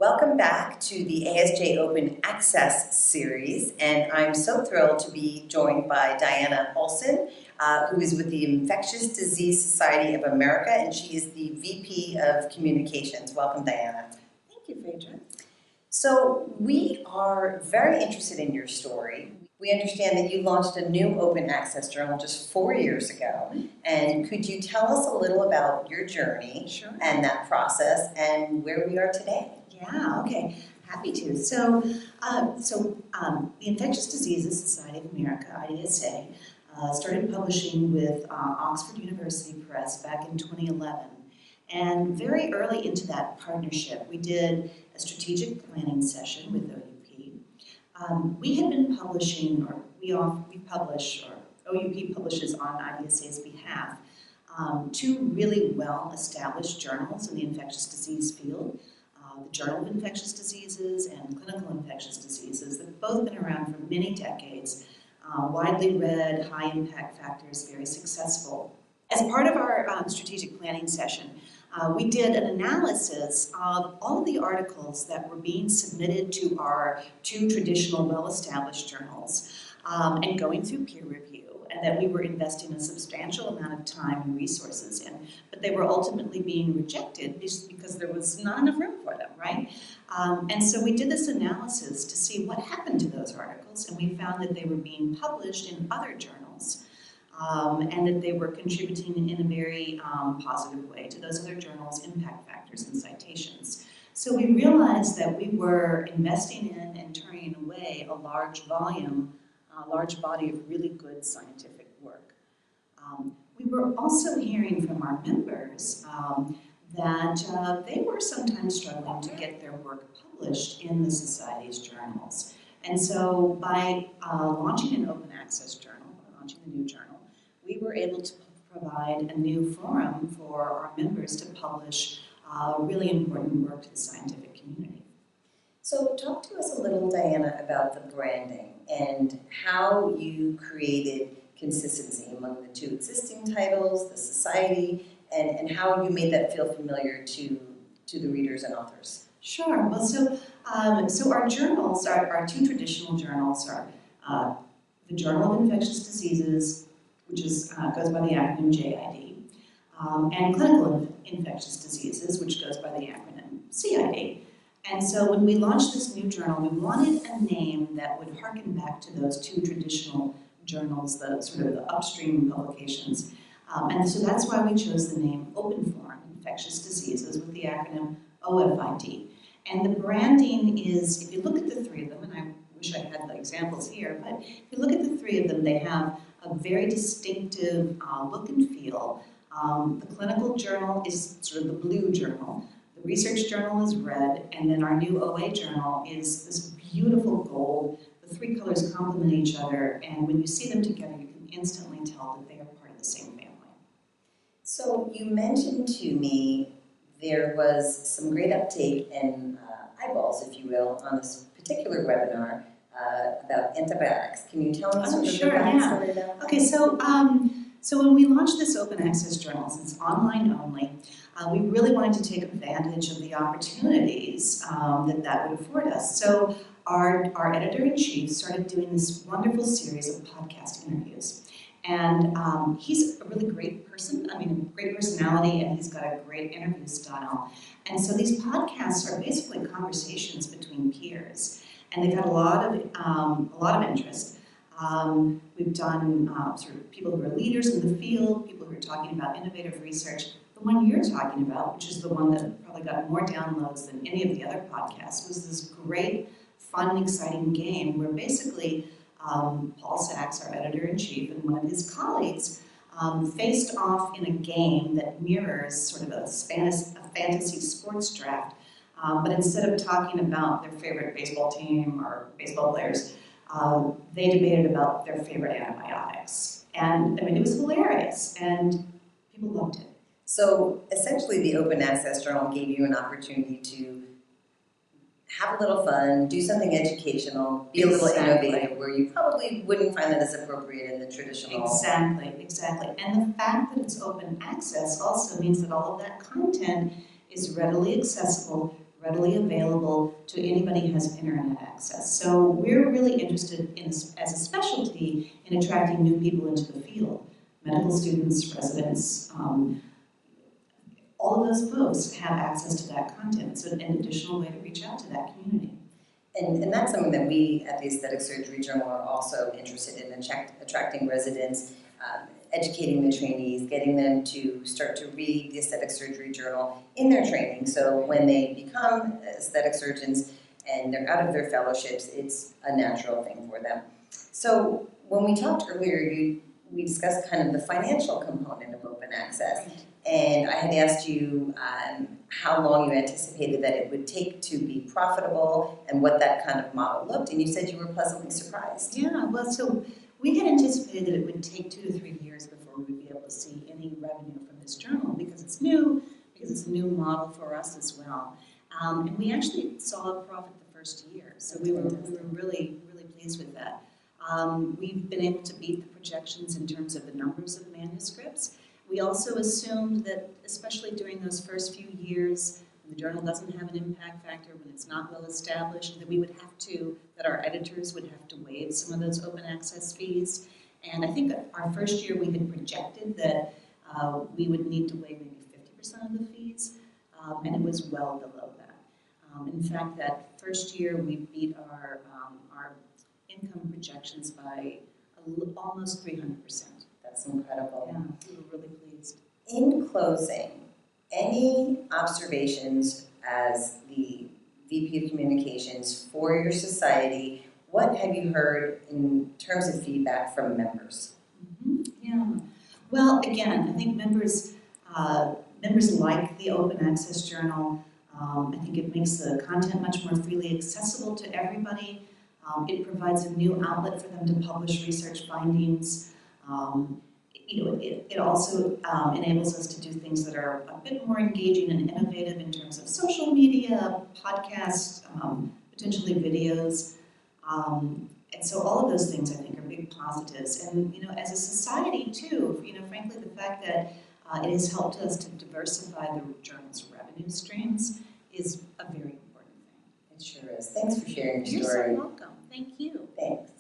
Welcome back to the ASJ Open Access series, and I'm so thrilled to be joined by Diana Olson, who is with the Infectious Disease Society of America, and she is the VP of Communications. Welcome, Diana. Thank you, Phaedra. So we are very interested in your story. We understand that you launched a new open access journal just 4 years ago. And could you tell us a little about your journey and that process and where we are today? Yeah, okay. Happy to. So the Infectious Diseases Society of America, IDSA, started publishing with Oxford University Press back in 2011. And very early into that partnership, we did a strategic planning session with OUP. We had been publishing, or we publish, or OUP publishes on IDSA's behalf, two really well-established journals in the infectious disease field, the Journal of Infectious Diseases and Clinical Infectious Diseases. They've both been around for many decades, widely read, high impact factors, very successful. As part of our strategic planning session, we did an analysis of all of the articles that were being submitted to our two traditional well-established journals and going through peer review, and that we were investing a substantial amount of time and resources in, but they were ultimately being rejected just because there was not enough room for them, right? And so we did this analysis to see what happened to those articles, and we found that they were being published in other journals. And that they were contributing in a very positive way to those other journals' impact factors and citations. So we realized that we were investing in and turning away a large volume, a large body of really good scientific work. We were also hearing from our members that they were sometimes struggling to get their work published in the Society's journals. And so by launching an open access journal, launching a new journal, we were able to provide a new forum for our members to publish really important work to the scientific community. So talk to us a little, Diana, about the branding and how you created consistency among the two existing titles, the society, and how you made that feel familiar to the readers and authors. Sure. Well, so our journals, our two traditional journals are the Journal of Infectious Diseases, which goes by the acronym JID, and Clinical Infectious Diseases, which goes by the acronym CID. And so when we launched this new journal, we wanted a name that would harken back to those two traditional journals, the sort of the upstream publications. And so that's why we chose the name Open Forum Infectious Diseases with the acronym OFID. And the branding is, if you look at the three of them, and I wish I had the examples here, but if you look at the three of them, they have a very distinctive look and feel. The clinical journal is sort of the blue journal, the research journal is red, and then our new OA journal is this beautiful gold. The three colors complement each other, and when you see them together, you can instantly tell that they are part of the same family. So you mentioned to me there was some great uptake and eyeballs, if you will, on this particular webinar about antibiotics. Can you tell us the backstory about that? Okay, so when we launched this open access journal, since it's online only, we really wanted to take advantage of the opportunities that would afford us. So our editor-in-chief started doing this wonderful series of podcast interviews. And he's a really great person, a great personality, and he's got a great interview style. And so these podcasts are basically conversations between peers. And they've had a lot of interest. We've done sort of people who are leaders in the field, people who are talking about innovative research. The one you're talking about, which is the one that probably got more downloads than any of the other podcasts, was this great, fun, exciting game where basically Paul Sachs, our editor-in-chief, and one of his colleagues faced off in a game that mirrors sort of a fantasy sports draft. But instead of talking about their favorite baseball team or baseball players, they debated about their favorite antibiotics. And it was hilarious, and people loved it. So essentially the Open Access Journal gave you an opportunity to have a little fun, do something educational, be a little innovative, where you probably wouldn't find that as appropriate in the traditional. Exactly. And the fact that it's open access also means that all of that content is readily accessible, readily available to anybody who has internet access. So we're really interested in, as a specialty, in attracting new people into the field. Medical students, residents, all of those folks have access to that content. So an additional way to reach out to that community. And that's something that we at the Aesthetic Surgery Journal are also interested in, attracting residents, educating the trainees, getting them to start to read the Aesthetic Surgery Journal in their training. So when they become aesthetic surgeons and they're out of their fellowships, it's a natural thing for them. So when we talked earlier, we discussed kind of the financial component of open access. And I had asked you how long you anticipated that it would take to be profitable and what that kind of model looked, and you said you were pleasantly surprised. Yeah, well, so we had anticipated that it would take 2 to 3 years before we would be able to see any revenue from this journal because it's new, because it's a new model for us as well. And we actually saw a profit the first year, so we were really, really pleased with that. We've been able to beat the projections in terms of the numbers of manuscripts. We also assumed that, especially during those first few years, when the journal doesn't have an impact factor, when it's not well established, that we would have to, that our editors would have to waive some of those open access fees. And I think our first year we had projected that we would need to waive maybe 50% of the fees, and it was well below that. In fact, that first year we beat our income projections by almost 300%. That's incredible. Yeah, we were really pleased. In closing, any observations as the VP of Communications for your society? What have you heard in terms of feedback from members? Yeah. Well, again, I think members like the Open Access Journal. I think it makes the content much more freely accessible to everybody. It provides a new outlet for them to publish research findings. It also enables us to do things that are a bit more engaging and innovative in terms of social media, podcasts, potentially videos. And so all of those things I think are big positives. And as a society too, frankly, the fact that it has helped us to diversify the journal's revenue streams is a very important thing. It sure is. Thanks for sharing your You're story. so welcome. Thank you. Thanks.